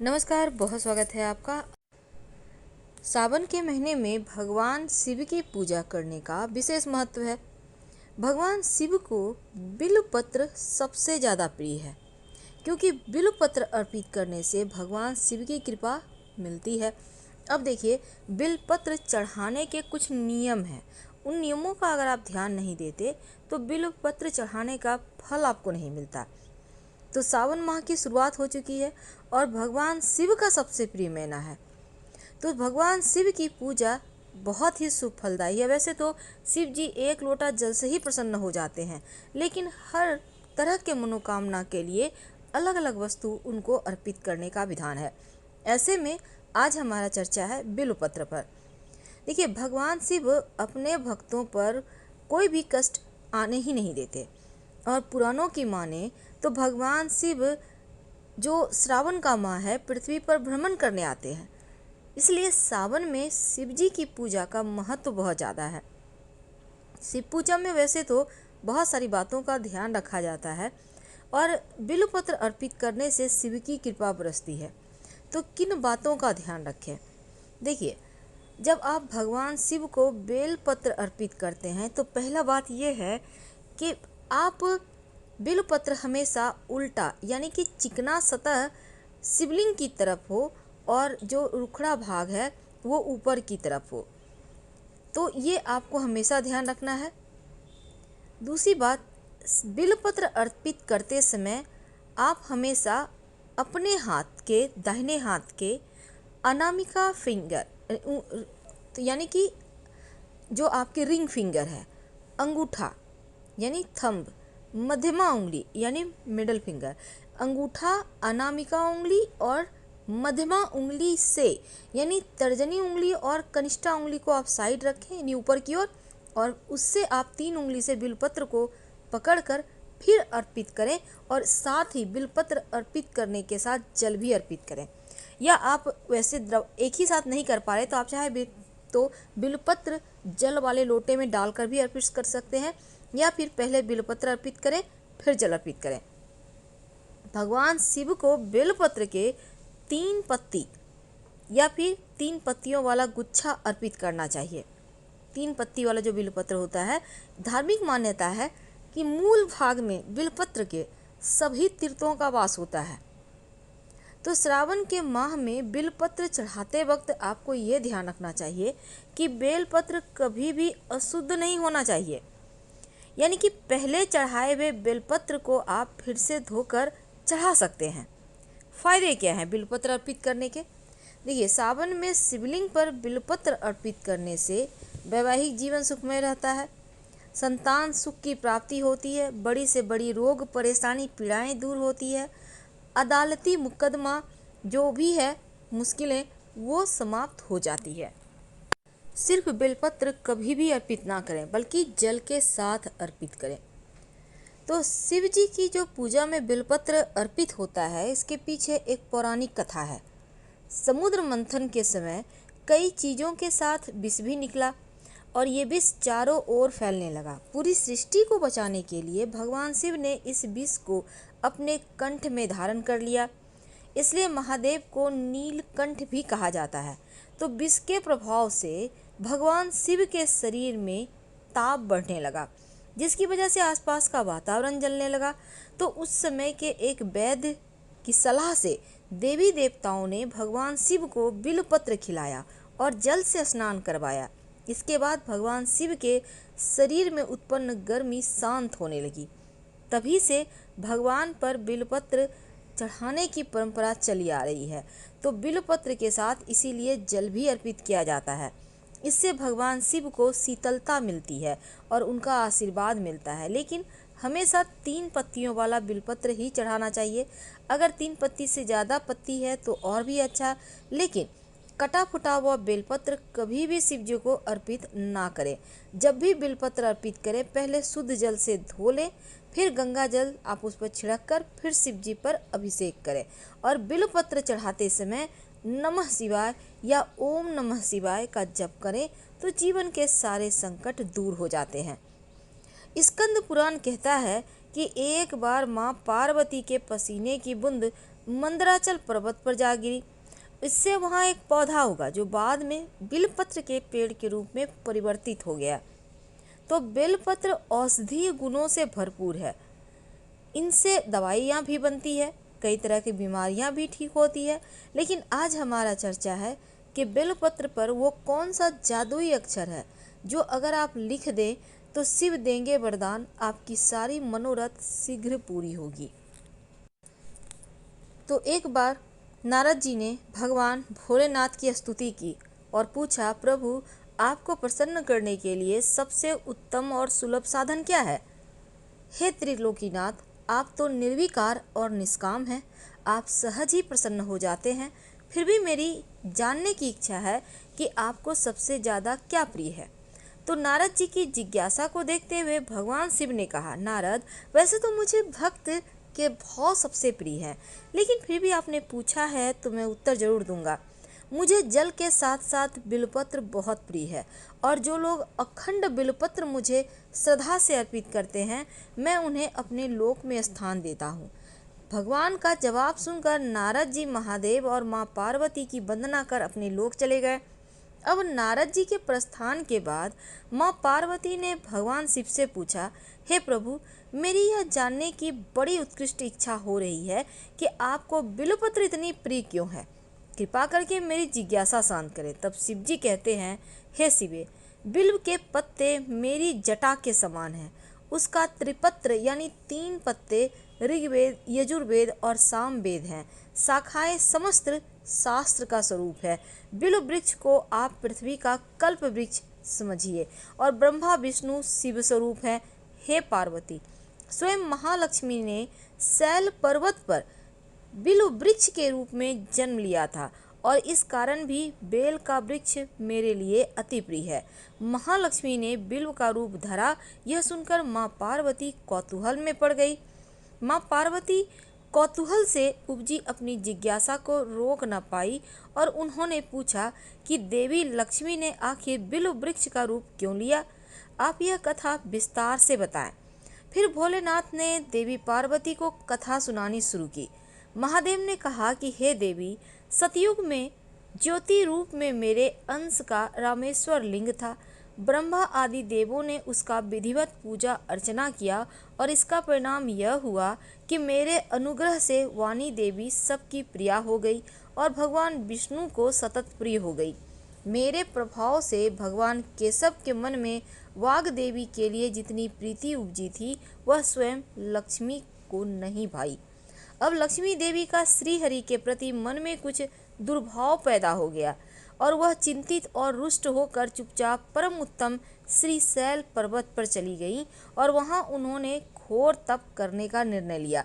नमस्कार, बहुत स्वागत है आपका। सावन के महीने में भगवान शिव की पूजा करने का विशेष महत्व है। भगवान शिव को बिल्वपत्र सबसे ज़्यादा प्रिय है, क्योंकि बिल्वपत्र अर्पित करने से भगवान शिव की कृपा मिलती है। अब देखिए, बिल्वपत्र चढ़ाने के कुछ नियम हैं। उन नियमों का अगर आप ध्यान नहीं देते तो बिल्वपत्र चढ़ाने का फल आपको नहीं मिलता। तो सावन माह की शुरुआत हो चुकी है और भगवान शिव का सबसे प्रिय महीना है, तो भगवान शिव की पूजा बहुत ही शुभ फलदायी है। वैसे तो शिव जी एक लोटा जल से ही प्रसन्न हो जाते हैं, लेकिन हर तरह के मनोकामना के लिए अलग अलग वस्तु उनको अर्पित करने का विधान है। ऐसे में आज हमारा चर्चा है बिल्वपत्र पर। देखिए, भगवान शिव अपने भक्तों पर कोई भी कष्ट आने ही नहीं देते, और पुराणों की माने तो भगवान शिव जो श्रावण का माह है पृथ्वी पर भ्रमण करने आते हैं, इसलिए सावन में शिव जी की पूजा का महत्व बहुत ज़्यादा है। शिव पूजा में वैसे तो बहुत सारी बातों का ध्यान रखा जाता है, और बिल्वपत्र अर्पित करने से शिव की कृपा बरसती है। तो किन बातों का ध्यान रखें? देखिए, जब आप भगवान शिव को बेलपत्र अर्पित करते हैं तो पहला बात यह है कि आप बिल्वपत्र हमेशा उल्टा यानी कि चिकना सतह शिवलिंग की तरफ हो और जो रुखड़ा भाग है वो ऊपर की तरफ हो। तो ये आपको हमेशा ध्यान रखना है। दूसरी बात, बिल्वपत्र अर्पित करते समय आप हमेशा अपने हाथ के दाहिने हाथ के अनामिका फिंगर यानी कि जो आपके रिंग फिंगर है, अंगूठा यानी थंब, मध्यमा उंगली यानी मिडल फिंगर, अंगूठा, अनामिका उंगली और मध्यमा उंगली से यानी तर्जनी उंगली और कनिष्ठा उंगली को आप साइड रखें यानी ऊपर की ओर, और उससे आप 3 उंगली से बिल्वपत्र को पकड़कर फिर अर्पित करें, और साथ ही बिल्वपत्र अर्पित करने के साथ जल भी अर्पित करें। या आप वैसे द्रव एक ही साथ नहीं कर पा रहे तो आप चाहे तो बिल्वपत्र जल वाले लोटे में डालकर भी अर्पित कर सकते हैं, या फिर पहले बिल्वपत्र अर्पित करें फिर जल अर्पित करें। भगवान शिव को बिल्वपत्र के 3 पत्ती या फिर 3 पत्तियों वाला गुच्छा अर्पित करना चाहिए। 3 पत्ती वाला जो बिल्वपत्र होता है, धार्मिक मान्यता है कि मूल भाग में बिल्वपत्र के सभी तीर्थों का वास होता है। तो श्रावण के माह में बिल्वपत्र चढ़ाते वक्त आपको ये ध्यान रखना चाहिए कि बेलपत्र कभी भी अशुद्ध नहीं होना चाहिए, यानी कि पहले चढ़ाए हुए बेलपत्र को आप फिर से धोकर चढ़ा सकते हैं। फायदे क्या हैं बिल्वपत्र अर्पित करने के? देखिए, सावन में शिवलिंग पर बिल्वपत्र अर्पित करने से वैवाहिक जीवन सुखमय रहता है, संतान सुख की प्राप्ति होती है, बड़ी से बड़ी रोग परेशानी पीड़ाएं दूर होती है, अदालती मुकदमा जो भी है मुश्किलें वो समाप्त हो जाती है। सिर्फ बेलपत्र कभी भी अर्पित ना करें, बल्कि जल के साथ अर्पित करें। तो शिव जी की जो पूजा में बिल्वपत्र अर्पित होता है, इसके पीछे एक पौराणिक कथा है। समुद्र मंथन के समय कई चीज़ों के साथ विष भी निकला, और ये विष चारों ओर फैलने लगा। पूरी सृष्टि को बचाने के लिए भगवान शिव ने इस विष को अपने कंठ में धारण कर लिया, इसलिए महादेव को नीलकंठ भी कहा जाता है। तो विष के प्रभाव से भगवान शिव के शरीर में ताप बढ़ने लगा, जिसकी वजह से आसपास का वातावरण जलने लगा। तो उस समय के एक वैद्य की सलाह से देवी देवताओं ने भगवान शिव को बिल्वपत्र खिलाया और जल से स्नान करवाया। इसके बाद भगवान शिव के शरीर में उत्पन्न गर्मी शांत होने लगी। तभी से भगवान पर बिल्वपत्र चढ़ाने की परंपरा चली आ रही है। तो बिल्वपत्र के साथ इसीलिए जल भी अर्पित किया जाता है। इससे भगवान शिव को शीतलता मिलती है और उनका आशीर्वाद मिलता है। लेकिन हमेशा 3 पत्तियों वाला बिल्वपत्र ही चढ़ाना चाहिए। अगर 3 पत्ती से ज़्यादा पत्ती है तो और भी अच्छा, लेकिन कटा फुटा हुआ बेलपत्र कभी भी शिव जी को अर्पित ना करें। जब भी बिल्वपत्र अर्पित करें, पहले शुद्ध जल से धो लें, फिर गंगा जल आप उस पर छिड़क कर फिर शिव जी पर अभिषेक करें। और बिल्वपत्र चढ़ाते समय नमः शिवाय या ओम नमः शिवाय का जप करें, तो जीवन के सारे संकट दूर हो जाते हैं। स्कंद पुराण कहता है कि एक बार माँ पार्वती के पसीने की बूंद मंदराचल पर्वत पर जा गिरी। इससे वहाँ एक पौधा होगा जो बाद में बिलपत्र के पेड़ के रूप में परिवर्तित हो गया। तो बेलपत्र औषधीय गुणों से भरपूर है। इनसे दवाइयाँ भी बनती है, कई तरह की बीमारियाँ भी ठीक होती है। लेकिन आज हमारा चर्चा है कि बेलपत्र पर वो कौन सा जादुई अक्षर है जो अगर आप लिख दें तो शिव देंगे वरदान, आपकी सारी मनोरथ शीघ्र पूरी होगी। तो एक बार नारद जी ने भगवान भोलेनाथ की स्तुति की और पूछा, प्रभु आपको प्रसन्न करने के लिए सबसे उत्तम और सुलभ साधन क्या है? हे त्रिलोकीनाथ, आप तो निर्विकार और निष्काम हैं, आप सहज ही प्रसन्न हो जाते हैं। फिर भी मेरी जानने की इच्छा है कि आपको सबसे ज़्यादा क्या प्रिय है। तो नारद जी की जिज्ञासा को देखते हुए भगवान शिव ने कहा, नारद वैसे तो मुझे भक्त के भाव सबसे प्रिय है, लेकिन फिर भी आपने पूछा है तो मैं उत्तर जरूर दूंगा। मुझे जल के साथ साथ बिलपत्र बहुत प्रिय है, और जो लोग अखंड बिलपत्र मुझे श्रद्धा से अर्पित करते हैं, मैं उन्हें अपने लोक में स्थान देता हूँ। भगवान का जवाब सुनकर नारद जी महादेव और माँ पार्वती की वंदना कर अपने लोक चले गए। अब नारद जी के प्रस्थान के बाद माँ पार्वती ने भगवान शिव से पूछा, हे प्रभु, मेरी यह जानने की बड़ी उत्कृष्ट इच्छा हो रही है कि आपको बिल्वपत्र इतनी प्रिय क्यों है। कृपा करके मेरी जिज्ञासा शांत करें। तब शिव जी कहते हैं, हे शिवे, बिल्व के पत्ते मेरी जटा के समान हैं। उसका त्रिपत्र यानी 3 पत्ते ऋग्वेद, यजुर्वेद और सामवेद हैं। शाखाएं समस्त शास्त्र का स्वरूप है। बिल्व वृक्ष को आप पृथ्वी का कल्प वृक्ष समझिए और ब्रह्मा विष्णु शिव स्वरूप है। हे पार्वती, स्वयं महालक्ष्मी ने शैल पर्वत पर बिल्व वृक्ष के रूप में जन्म लिया था, और इस कारण भी बेल का वृक्ष मेरे लिए अति प्रिय है। महालक्ष्मी ने बिल्व का रूप धरा, यह सुनकर माँ पार्वती कौतूहल में पड़ गई। माँ पार्वती कौतूहल से उपजी अपनी जिज्ञासा को रोक न पाई और उन्होंने पूछा कि देवी लक्ष्मी ने आखिर बिल्व वृक्ष का रूप क्यों लिया? आप यह कथा विस्तार से बताएं। फिर भोलेनाथ ने देवी पार्वती को कथा सुनानी शुरू की। महादेव ने कहा कि हे देवी, सतयुग में ज्योति रूप में मेरे अंश का रामेश्वर लिंग था। ब्रह्मा आदि देवों ने उसका विधिवत पूजा अर्चना किया और इसका परिणाम यह हुआ कि मेरे अनुग्रह से वाणी देवी सबकी प्रिया हो गई और भगवान विष्णु को सतत प्रिय हो गई। मेरे प्रभाव से भगवान केशव के मन में वाग देवी के लिए जितनी प्रीति उपजी थी वह स्वयं लक्ष्मी को नहीं भाई। अब लक्ष्मी देवी का श्री हरि के प्रति मन में कुछ दुर्भाव पैदा हो गया और वह चिंतित और रुष्ट होकर चुपचाप परम उत्तम श्री शैल पर्वत पर चली गई और वहां उन्होंने घोर तप करने का निर्णय लिया।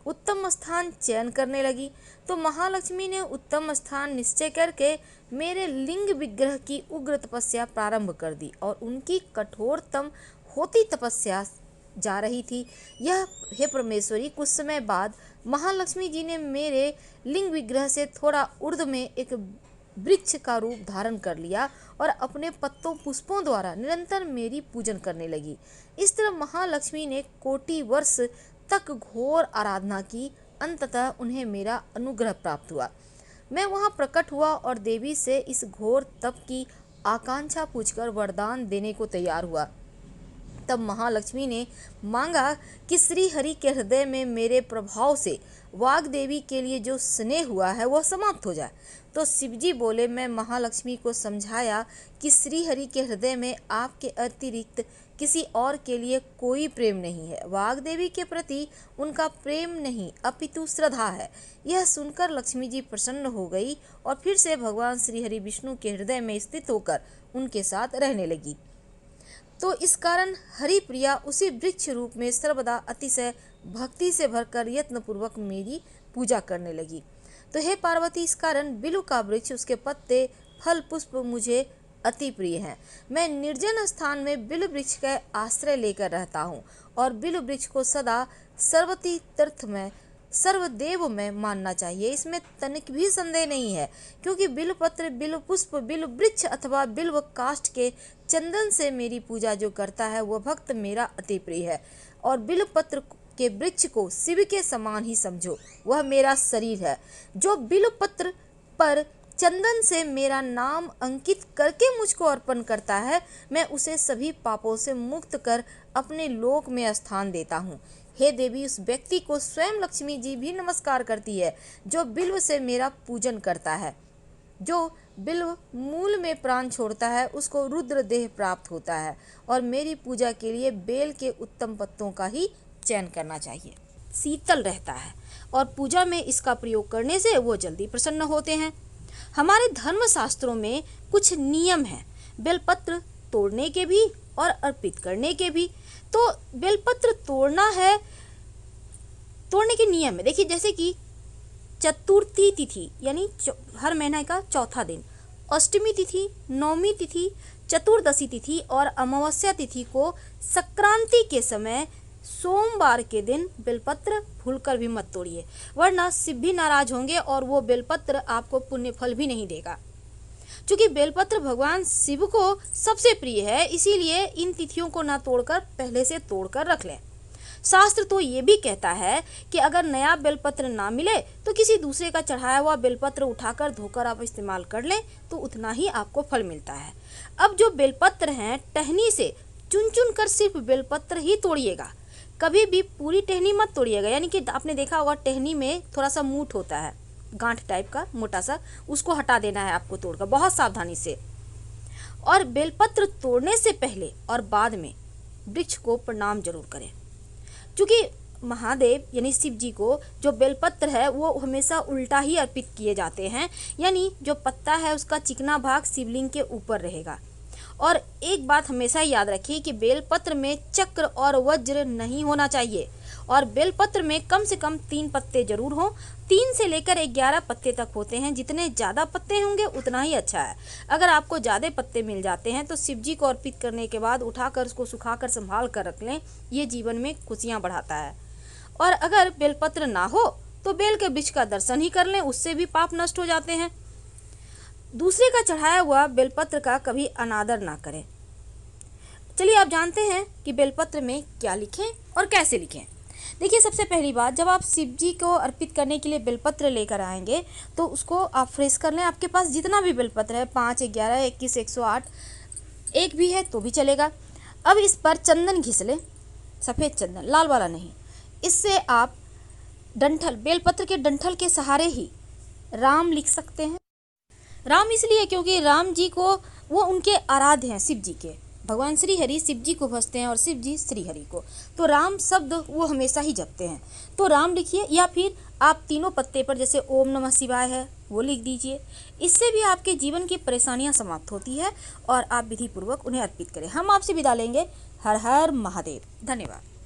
उत्तम स्थान चयन करने लगी तो महालक्ष्मी ने उत्तम स्थान निश्चय करके मेरे लिंग विग्रह की उग्र तपस्या प्रारंभ कर दी और उनकी कठोरतम होती तपस्या जा रही थी। यह हे परमेश्वरी, कुछ समय बाद महालक्ष्मी जी ने मेरे लिंग विग्रह से थोड़ा ऊर्ध्व में एक वृक्ष का रूप धारण कर लिया और अपने पत्तों पुष्पों द्वारा निरंतर मेरी पूजन करने लगी। इस तरह महालक्ष्मी ने कोटि वर्ष तक घोर आराधना की। अंततः उन्हें मेरा अनुग्रह प्राप्त हुआ। मैं वहां प्रकट हुआ और देवी से इस घोर तप की आकांक्षा पूछकर वरदान देने को तैयार हुआ। तब महालक्ष्मी ने मांगा कि श्री हरि के हृदय में मेरे प्रभाव से वाग देवी के लिए जो स्नेह हुआ है वह समाप्त हो जाए। तो शिवजी बोले, मैं महालक्ष्मी को समझाया कि श्री हरि के हृदय में आपके अतिरिक्त किसी और के लिए कोई प्रेम नहीं है। वाग देवी के प्रति उनका प्रेम नहीं अपितु श्रद्धा है। यह सुनकर लक्ष्मी जी प्रसन्न हो गई और फिर से भगवान श्री हरि विष्णु के हृदय में स्थित होकर उनके साथ रहने लगी। तो इस कारण हरि प्रिया उसी वृक्ष रूप में सर्वदा अतिशय भक्ति से भरकर यत्नपूर्वक मेरी पूजा करने लगी। तो हे पार्वती, इस कारण बिल्व का वृक्ष, उसके पत्ते, फल, पुष्प मुझे अति प्रिय हैं। मैं निर्जन स्थान में बिल्व वृक्ष का आश्रय लेकर रहता हूँ और बिल्व वृक्ष को सदा सर्वती तीर्थ में सर्वदेव में मानना चाहिए, इसमें तनिक भी संदेह नहीं है। क्योंकि बिल्व पत्र, बिल्व पुष्प, बिल्व वृक्ष अथवा बिल्व काष्ठ के चंदन से मेरी पूजा जो करता है वह भक्त मेरा अति प्रिय है। और बिल्व पत्र के वृक्ष को शिव के समान ही समझो, वह मेरा शरीर है। जो बिल्वपत्र पर चंदन से मेरा नाम अंकित करके मुझको अर्पण करता है, मैं उसे सभी पापों से मुक्त कर अपने लोक में स्थान देता हूँ। हे देवी, उस व्यक्ति को स्वयं लक्ष्मी जी भी नमस्कार करती है जो बिल्व से मेरा पूजन करता है। जो बिल्व मूल में प्राण छोड़ता है उसको रुद्र देह प्राप्त होता है, और मेरी पूजा के लिए बेल के उत्तम पत्तों का ही चयन करना चाहिए। शीतल रहता है और पूजा में इसका प्रयोग करने से वो जल्दी प्रसन्न होते हैं। हमारे धर्म शास्त्रों में कुछ नियम हैं, बेलपत्र तोड़ने के भी और अर्पित करने के भी। तो बेलपत्र तोड़ना है, तोड़ने के नियम है। देखिए, जैसे कि चतुर्थी तिथि यानी हर महीने का चौथा दिन, अष्टमी तिथि, नवमी तिथि, चतुर्दशी तिथि और अमावस्या तिथि को संक्रांति के समय सोमवार के दिन बेलपत्र भूलकर भी मत तोड़िए, वरना शिव भी नाराज होंगे और वो बेलपत्र आपको पुण्य फल भी नहीं देगा। क्योंकि बेलपत्र भगवान शिव को सबसे प्रिय है, इसीलिए इन तिथियों को ना तोड़कर पहले से तोड़कर रख लें। शास्त्र तो ये भी कहता है कि अगर नया बेलपत्र ना मिले तो किसी दूसरे का चढ़ाया हुआ बेलपत्र उठाकर धोकर आप इस्तेमाल कर लें तो उतना ही आपको फल मिलता है। अब जो बेलपत्र हैं, टहनी से चुन चुन कर सिर्फ बेलपत्र ही तोड़िएगा, कभी भी पूरी टहनी मत तोड़िएगा। यानी कि आपने देखा होगा टहनी में थोड़ा सा मूठ होता है, गांठ टाइप का मोटा सा, उसको हटा देना है आपको तोड़कर बहुत सावधानी से। और बेलपत्र तोड़ने से पहले और बाद में वृक्ष को प्रणाम जरूर करें, क्योंकि महादेव यानी शिव जी को जो बेलपत्र है वो हमेशा उल्टा ही अर्पित किए जाते हैं। यानी जो पत्ता है उसका चिकना भाग शिवलिंग के ऊपर रहेगा। और एक बात हमेशा याद रखिए कि बेलपत्र में चक्र और वज्र नहीं होना चाहिए, और बेलपत्र में कम से कम 3 पत्ते जरूर हों। 3 से लेकर 11 पत्ते तक होते हैं। जितने ज़्यादा पत्ते होंगे उतना ही अच्छा है। अगर आपको ज़्यादा पत्ते मिल जाते हैं तो शिव जी को अर्पित करने के बाद उठाकर उसको सुखाकर संभाल कर रख लें, ये जीवन में खुशियाँ बढ़ाता है। और अगर बेलपत्र ना हो तो बेल के वृक्ष का दर्शन ही कर लें, उससे भी पाप नष्ट हो जाते हैं। दूसरे का चढ़ाया हुआ बेलपत्र का कभी अनादर ना करें। चलिए आप जानते हैं कि बेलपत्र में क्या लिखें और कैसे लिखें। देखिए, सबसे पहली बात, जब आप शिव जी को अर्पित करने के लिए बेलपत्र लेकर आएंगे तो उसको आप फ्रेश कर लें। आपके पास जितना भी बेलपत्र है, 5, 11, 21, 108, एक भी है तो भी चलेगा। अब इस पर चंदन घिस लें, सफ़ेद चंदन, लाल वाला नहीं। इससे आप डंठल, बेलपत्र के डंठल के सहारे ही राम लिख सकते हैं। राम इसलिए क्योंकि राम जी को वो उनके आराध्य हैं, शिव जी के। भगवान श्री हरि शिव जी को भजते हैं और शिव जी श्री हरि को, तो राम शब्द वो हमेशा ही जपते हैं। तो राम लिखिए, या फिर आप तीनों पत्ते पर जैसे ओम नमः शिवाय है वो लिख दीजिए। इससे भी आपके जीवन की परेशानियां समाप्त होती है और आप विधि पूर्वक उन्हें अर्पित करें। हम आपसे विदा लेंगे। हर हर महादेव। धन्यवाद।